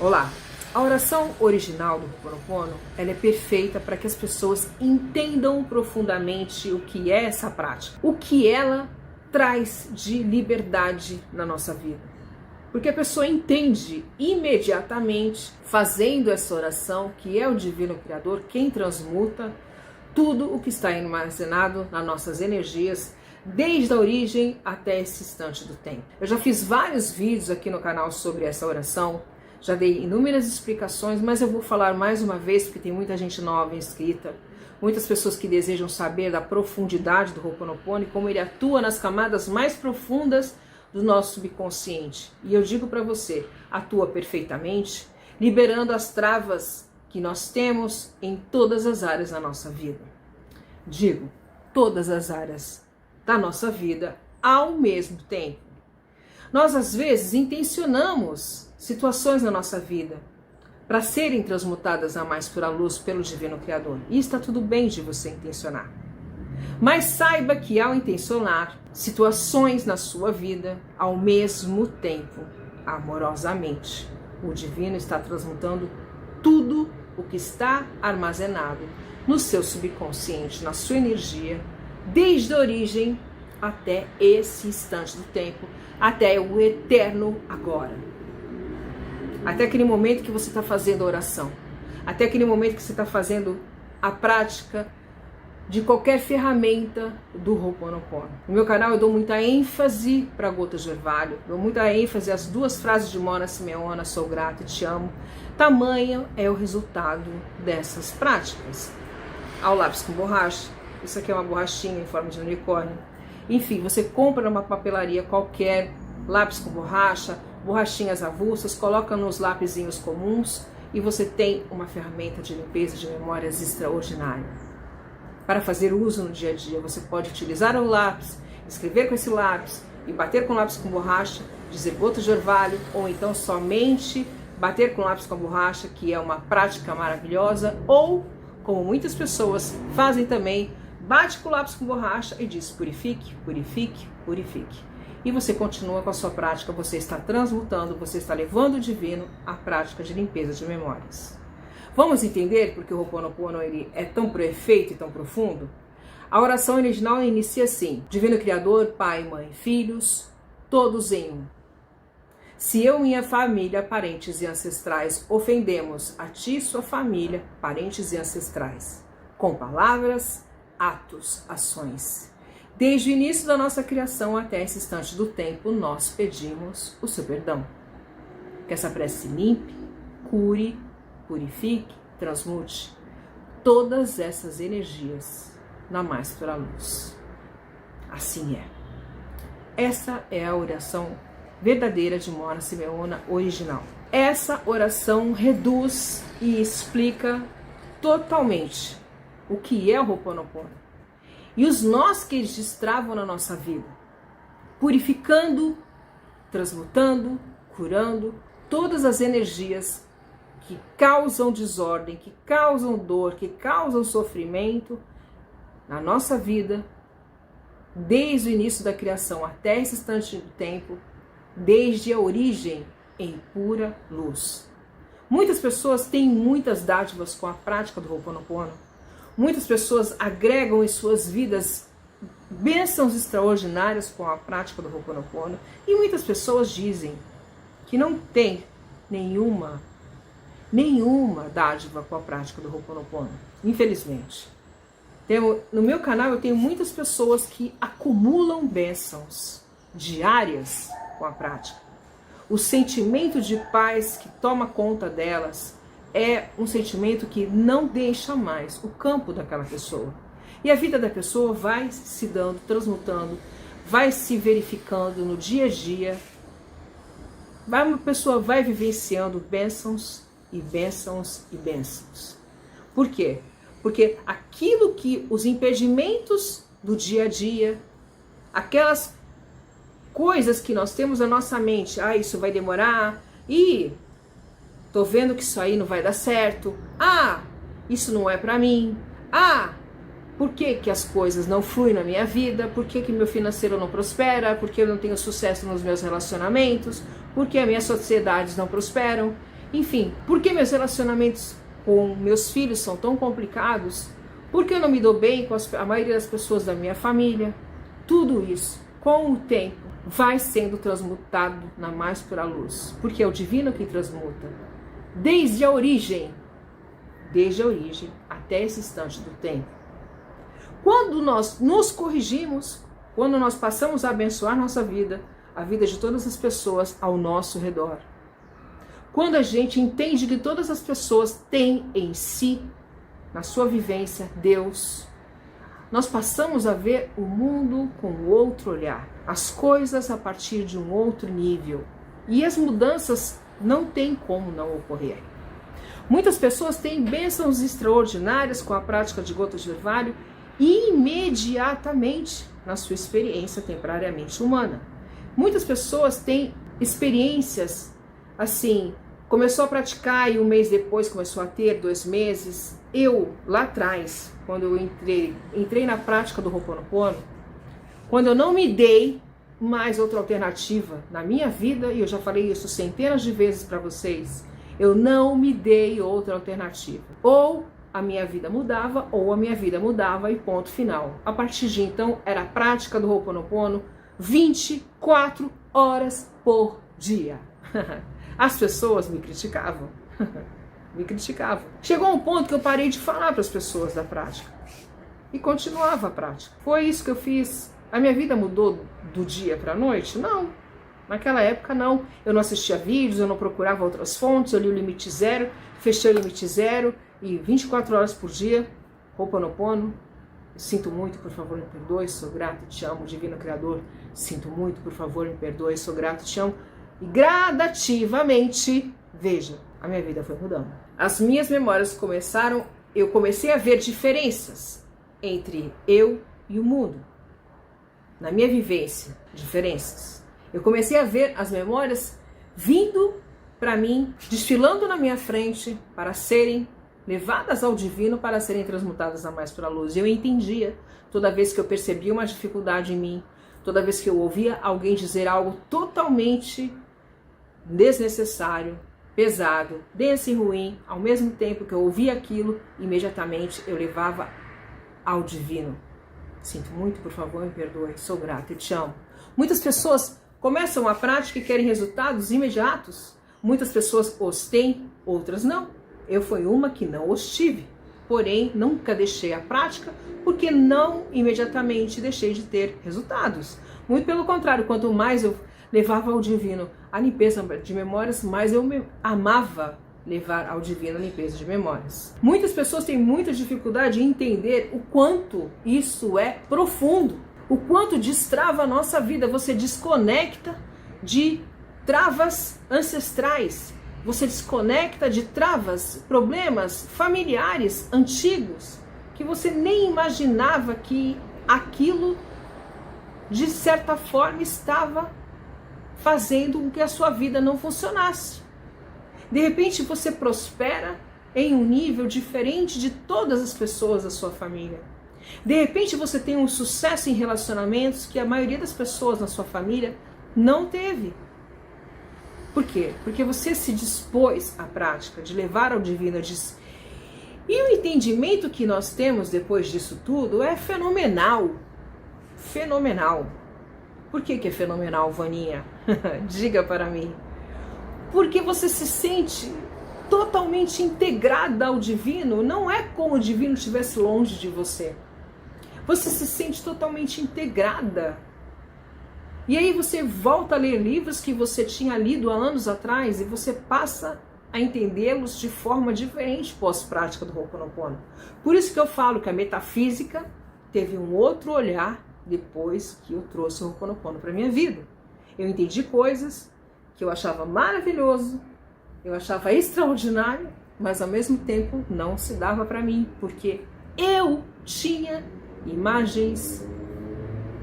Olá! A oração original do Ho'oponopono, ela é perfeita para que as pessoas entendam profundamente o que é essa prática, o que ela traz de liberdade na nossa vida. Porque a pessoa entende imediatamente, fazendo essa oração, que é o Divino Criador quem transmuta tudo o que está armazenado nas nossas energias, desde a origem até esse instante do tempo. Eu já fiz vários vídeos aqui no canal sobre essa oração, já dei inúmeras explicações, mas eu vou falar mais uma vez, porque tem muita gente nova inscrita, muitas pessoas que desejam saber da profundidade do Ho'oponopono e como ele atua nas camadas mais profundas do nosso subconsciente. E eu digo para você, atua perfeitamente, liberando as travas que nós temos em todas as áreas da nossa vida. Digo, todas as áreas da nossa vida ao mesmo tempo. Nós às vezes intencionamos situações na nossa vida para serem transmutadas a mais pura luz pelo Divino Criador. E está tudo bem de você intencionar. Mas saiba que ao intencionar situações na sua vida, ao mesmo tempo, amorosamente, o Divino está transmutando tudo o que está armazenado no seu subconsciente, na sua energia, desde a origem até esse instante do tempo, até o eterno agora. Até aquele momento que você está fazendo a oração, até aquele momento que você está fazendo a prática de qualquer ferramenta do Ho'oponopono. No meu canal eu dou muita ênfase para a gota de orvalho, dou muita ênfase às duas frases de Mona Simeona, sou grata e te amo. Tamanho é o resultado dessas práticas. Ao lápis com borracha, isso aqui é uma borrachinha em forma de unicórnio. Enfim, você compra numa papelaria qualquer lápis com borracha, borrachinhas avulsas, coloca nos lapisinhos comuns e você tem uma ferramenta de limpeza de memórias extraordinária. Para fazer uso no dia a dia, você pode utilizar o lápis, escrever com esse lápis e bater com lápis com borracha, dizer gota de orvalho, ou então somente bater com lápis com borracha, que é uma prática maravilhosa, ou, como muitas pessoas fazem também, bate com o lápis com borracha e diz purifique, purifique, purifique. E você continua com a sua prática, você está transmutando, você está levando o divino à prática de limpeza de memórias. Vamos entender porque o Ho'oponopono ele é tão perfeito e tão profundo? A oração original inicia assim: Divino Criador, Pai, Mãe, Filhos, todos em um. Se eu, minha família, parentes e ancestrais ofendemos a ti e sua família, parentes e ancestrais, com palavras, atos, ações. Desde o início da nossa criação até esse instante do tempo, nós pedimos o seu perdão. Que essa prece limpe, cure, purifique, transmute todas essas energias na mais pura luz. Assim é. Essa é a oração verdadeira de Mona Simeona original. Essa oração reduz e explica totalmente o que é o Ho'oponopono e os nós que eles destravam na nossa vida, purificando, transmutando, curando todas as energias que causam desordem, que causam dor, que causam sofrimento na nossa vida, desde o início da criação até esse instante do tempo, desde a origem em pura luz. Muitas pessoas têm muitas dádivas com a prática do Ho'oponopono. Muitas pessoas agregam em suas vidas bênçãos extraordinárias com a prática do Ho'oponopono. E muitas pessoas dizem que não tem nenhuma dádiva com a prática do Ho'oponopono. Infelizmente. No meu canal eu tenho muitas pessoas que acumulam bênçãos diárias com a prática. O sentimento de paz que toma conta delas é um sentimento que não deixa mais o campo daquela pessoa. E a vida da pessoa vai se dando, transmutando, vai se verificando no dia a dia. Uma pessoa vai vivenciando bênçãos e bênçãos e bênçãos. Por quê? Porque aquilo que os impedimentos do dia a dia, aquelas coisas que nós temos na nossa mente, isso vai demorar, tô vendo que isso aí não vai dar certo, isso não é pra mim, por que que as coisas não fluem na minha vida, por que que meu financeiro não prospera, por que eu não tenho sucesso nos meus relacionamentos, por que as minhas sociedades não prosperam. Enfim, por que meus relacionamentos com meus filhos são tão complicados? Por que eu não me dou bem com a maioria das pessoas da minha família? Tudo isso, com o tempo, vai sendo transmutado na mais pura luz, porque é o divino que transmuta. Desde a origem até esse instante do tempo. Quando nós nos corrigimos, quando nós passamos a abençoar nossa vida, a vida de todas as pessoas ao nosso redor. Quando a gente entende que todas as pessoas têm em si, na sua vivência, Deus, nós passamos a ver o mundo com outro olhar, as coisas a partir de um outro nível. E as mudanças não tem como não ocorrer. Muitas pessoas têm bênçãos extraordinárias com a prática de gotas de orvalho imediatamente na sua experiência temporariamente humana. Muitas pessoas têm experiências assim, começou a praticar e um mês depois começou a ter, 2 meses. Eu, lá atrás, quando eu entrei na prática do Ho'oponopono, quando eu não me dei mais outra alternativa na minha vida, e eu já falei isso centenas de vezes para vocês, eu não me dei outra alternativa. Ou a minha vida mudava, ou a minha vida mudava e ponto final. A partir de então, era a prática do Ho'oponopono 24 horas por dia. As pessoas me criticavam. Me criticavam. Chegou um ponto que eu parei de falar para as pessoas da prática. E continuava a prática. Foi isso que eu fiz. A minha vida mudou do dia para a noite? Não. Naquela época, não. Eu não assistia vídeos, eu não procurava outras fontes, eu li o limite zero, fechei o limite zero e 24 horas por dia, Ho'oponopono. Sinto muito, por favor, me perdoe, sou grato, te amo, Divino Criador. Sinto muito, por favor, me perdoe, sou grato, te amo. E gradativamente, veja, a minha vida foi mudando. As minhas memórias eu comecei a ver diferenças entre eu e o mundo. Na minha vivência, diferenças. Eu comecei a ver as memórias vindo para mim, desfilando na minha frente para serem levadas ao divino, para serem transmutadas na mais pura luz. Eu entendia, toda vez que eu percebia uma dificuldade em mim, toda vez que eu ouvia alguém dizer algo totalmente desnecessário, pesado, denso e ruim, ao mesmo tempo que eu ouvia aquilo, imediatamente eu levava ao divino. Sinto muito, por favor, me perdoe, sou grata e te amo. Muitas pessoas começam a prática e querem resultados imediatos. Muitas pessoas os têm, outras não. Eu fui uma que não os tive. Porém, nunca deixei a prática porque não imediatamente deixei de ter resultados. Muito pelo contrário, quanto mais eu levava ao divino a limpeza de memórias, mais eu amava levar ao divino a limpeza de memórias. Muitas pessoas têm muita dificuldade em entender o quanto isso é profundo, o quanto destrava a nossa vida. Você desconecta de travas ancestrais, você desconecta de travas, problemas familiares antigos, que você nem imaginava que aquilo, de certa forma, estava fazendo com que a sua vida não funcionasse. De repente você prospera em um nível diferente de todas as pessoas da sua família. De repente você tem um sucesso em relacionamentos que a maioria das pessoas na sua família não teve. Por quê? Porque você se dispôs à prática de levar ao divino. E o entendimento que nós temos depois disso tudo é fenomenal. Fenomenal. Por que é fenomenal, Vaninha? Diga para mim. Porque você se sente totalmente integrada ao divino. Não é como o divino estivesse longe de você. Você se sente totalmente integrada. E aí você volta a ler livros que você tinha lido há anos atrás e você passa a entendê-los de forma diferente pós-prática do Ho'oponopono. Por isso que eu falo que a metafísica teve um outro olhar depois que eu trouxe o Ho'oponopono para minha vida. Eu entendi coisas que eu achava maravilhoso, eu achava extraordinário, mas ao mesmo tempo não se dava para mim, porque eu tinha imagens,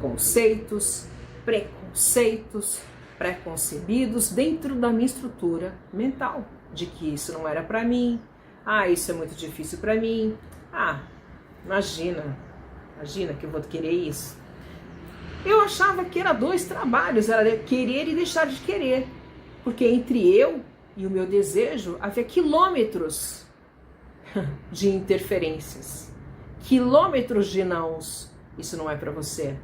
conceitos, preconceitos, preconcebidos dentro da minha estrutura mental, de que isso não era para mim, isso é muito difícil para mim, imagina que eu vou querer isso. Eu achava que era 2 trabalhos, era querer e deixar de querer, porque entre eu e o meu desejo, havia quilômetros de interferências, quilômetros de nãos. Isso não é para você.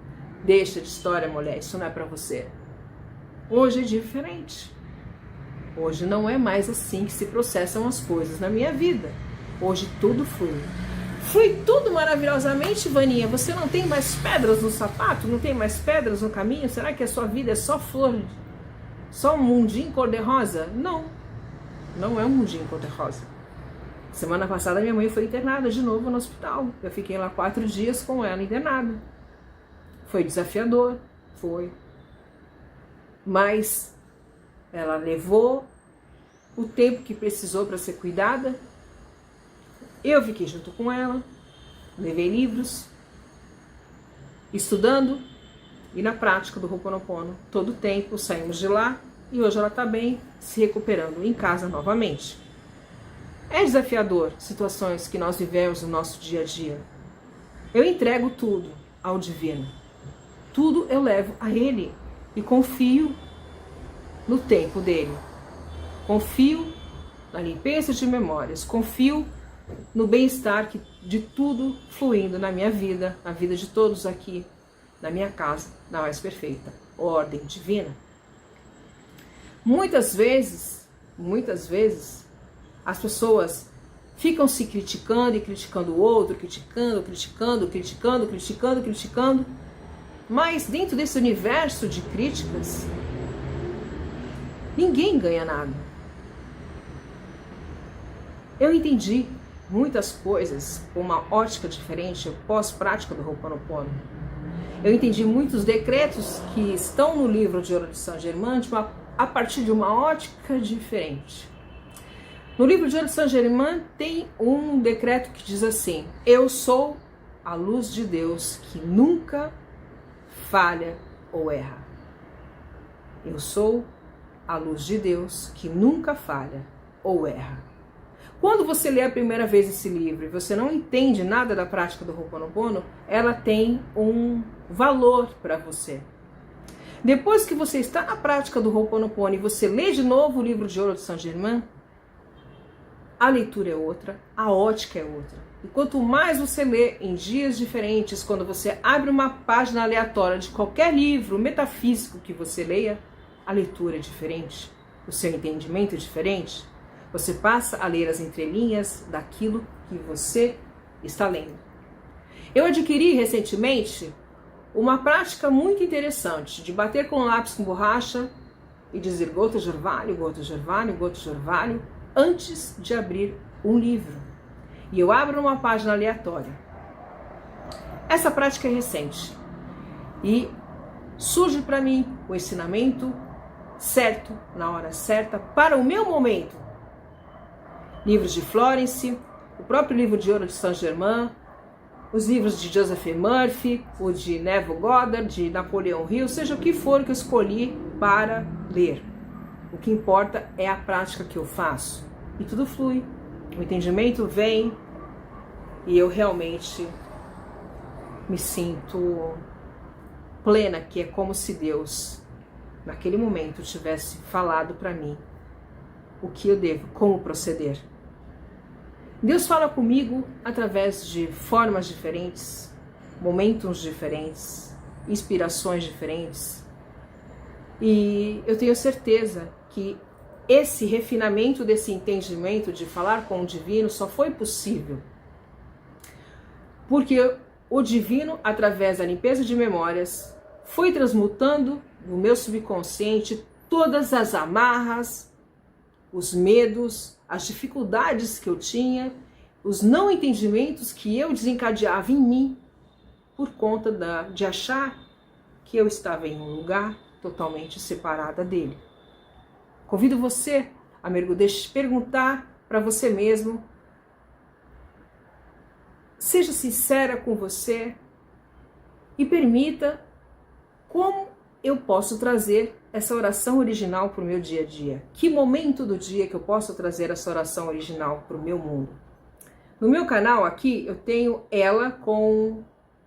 Deixa de história, mulher, isso não é para você. Hoje é diferente. Hoje não é mais assim que se processam as coisas na minha vida. Hoje tudo flui. Flui tudo maravilhosamente, Vaninha. Você não tem mais pedras no sapato? Não tem mais pedras no caminho? Será que a sua vida é só flor? Só um mundinho cor-de-rosa? Não. Não é um mundinho cor-de-rosa. Semana passada minha mãe foi internada de novo no hospital. Eu fiquei lá 4 dias com ela internada. Foi desafiador, foi. Mas ela levou o tempo que precisou para ser cuidada. Eu fiquei junto com ela, levei livros, estudando e na prática do Ho'oponopono. Todo o tempo saímos de lá e hoje ela está bem, se recuperando em casa novamente. É desafiador situações que nós vivemos no nosso dia a dia. Eu entrego tudo ao divino. Tudo eu levo a ele e confio no tempo dele. Confio na limpeza de memórias. Confio no bem-estar de tudo fluindo na minha vida, na vida de todos aqui, na minha casa, na mais perfeita ordem divina. Muitas vezes, as pessoas ficam se criticando e criticando o outro, criticando, mas dentro desse universo de críticas, ninguém ganha nada. Eu entendi muitas coisas com uma ótica diferente pós-prática do Ho'oponopono. Eu entendi muitos decretos que estão no livro de Ouro de Saint-Germain a partir de uma ótica diferente. No livro de Ouro de Saint-Germain tem um decreto que diz assim: eu sou a luz de Deus que nunca falha ou erra. Eu sou a luz de Deus que nunca falha ou erra. Quando você lê a primeira vez esse livro e você não entende nada da prática do Ho'oponopono, ela tem um valor para você. Depois que você está na prática do Ho'oponopono e você lê de novo o livro de Ouro de Saint-Germain, a leitura é outra, a ótica é outra. E quanto mais você lê em dias diferentes, quando você abre uma página aleatória de qualquer livro metafísico que você leia, a leitura é diferente, o seu entendimento é diferente. Você passa a ler as entrelinhas daquilo que você está lendo. Eu adquiri recentemente uma prática muito interessante de bater com lápis com borracha e dizer gota de orvalho, gota de orvalho, gota de orvalho, antes de abrir um livro. E eu abro uma página aleatória. Essa prática é recente e surge para mim o ensinamento certo, na hora certa, para o meu momento. Livros de Florence, o próprio livro de Ouro de Saint-Germain, os livros de Joseph Murphy, o de Neville Goddard, de Napoleão Hill, seja o que for que eu escolhi para ler. O que importa é a prática que eu faço. E tudo flui. O entendimento vem e eu realmente me sinto plena, que é como se Deus, naquele momento, tivesse falado para mim o que eu devo, como proceder. Deus fala comigo através de formas diferentes, momentos diferentes, inspirações diferentes. E eu tenho certeza que esse refinamento desse entendimento de falar com o divino só foi possível porque o divino, através da limpeza de memórias, foi transmutando no meu subconsciente todas as amarras, os medos, as dificuldades que eu tinha, os não entendimentos que eu desencadeava em mim por conta de achar que eu estava em um lugar totalmente separada dele. Convido você a perguntar para você mesmo, seja sincera com você e permita como eu posso trazer essa oração original para o meu dia a dia. Que momento do dia que eu posso trazer essa oração original para o meu mundo? No meu canal aqui eu tenho ela com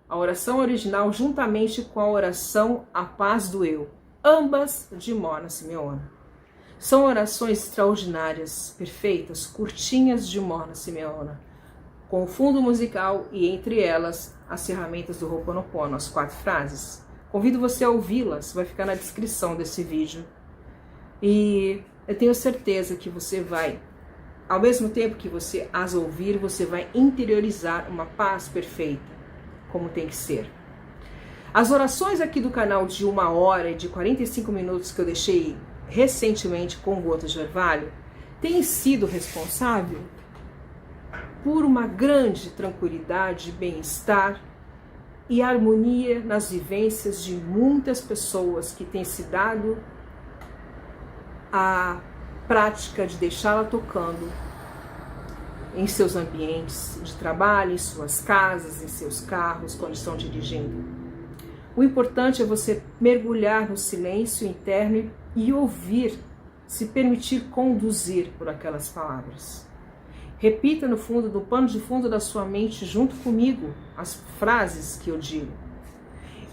a oração original juntamente com a oração A Paz do Eu, ambas de Mona Simeona. São orações extraordinárias, perfeitas, curtinhas de Morna Simeona, com o fundo musical e entre elas as ferramentas do Ho'oponopono, as 4 frases. Convido você a ouvi-las, vai ficar na descrição desse vídeo. E eu tenho certeza que você vai, ao mesmo tempo que você as ouvir, você vai interiorizar uma paz perfeita, como tem que ser. As orações aqui do canal de 1 hora e de 45 minutos que eu deixei recentemente com gotas de orvalho, têm sido responsável por uma grande tranquilidade, bem-estar e harmonia nas vivências de muitas pessoas que têm se dado a prática de deixá-la tocando em seus ambientes de trabalho, em suas casas, em seus carros, quando estão dirigindo. O importante é você mergulhar no silêncio interno e ouvir, se permitir conduzir por aquelas palavras. Repita no fundo, do pano de fundo da sua mente, junto comigo, as frases que eu digo.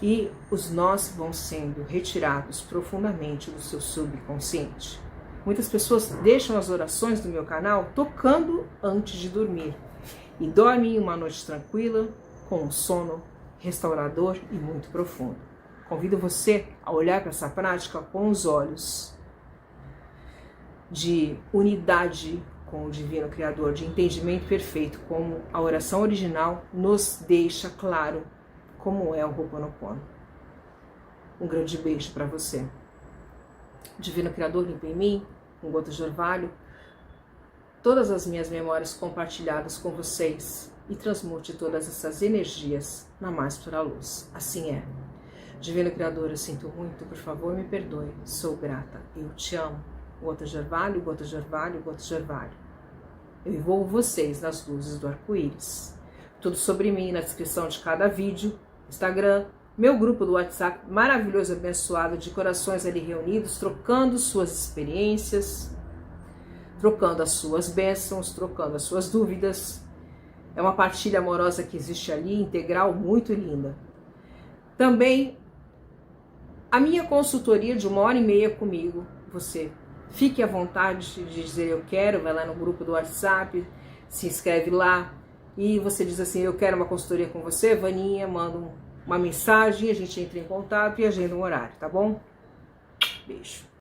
E os nós vão sendo retirados profundamente do seu subconsciente. Muitas pessoas deixam as orações do meu canal tocando antes de dormir. E dormem uma noite tranquila, com um sono restaurador e muito profundo. Convido você a olhar para essa prática com os olhos de unidade com o Divino Criador, de entendimento perfeito, como a oração original nos deixa claro como é o Ho'oponopono. Um grande beijo para você. Divino Criador, limpa em mim, com gotas de orvalho, todas as minhas memórias compartilhadas com vocês e transmute todas essas energias na mais pura luz. Assim é. Divino Criador, eu sinto muito, por favor, me perdoe. Sou grata, eu te amo. Gotas de orvalho, gotas de orvalho, gotas de orvalho. Eu envolvo vocês nas luzes do arco-íris. Tudo sobre mim na descrição de cada vídeo, Instagram, meu grupo do WhatsApp maravilhoso, abençoado, de corações ali reunidos, trocando suas experiências, trocando as suas bênçãos, trocando as suas dúvidas. É uma partilha amorosa que existe ali, integral, muito linda. Também a minha consultoria de 1h30 comigo, você fique à vontade de dizer eu quero, vai lá no grupo do WhatsApp, se inscreve lá e você diz assim, eu quero uma consultoria com você, Vaninha, manda uma mensagem, a gente entra em contato e agenda um horário, tá bom? Beijo.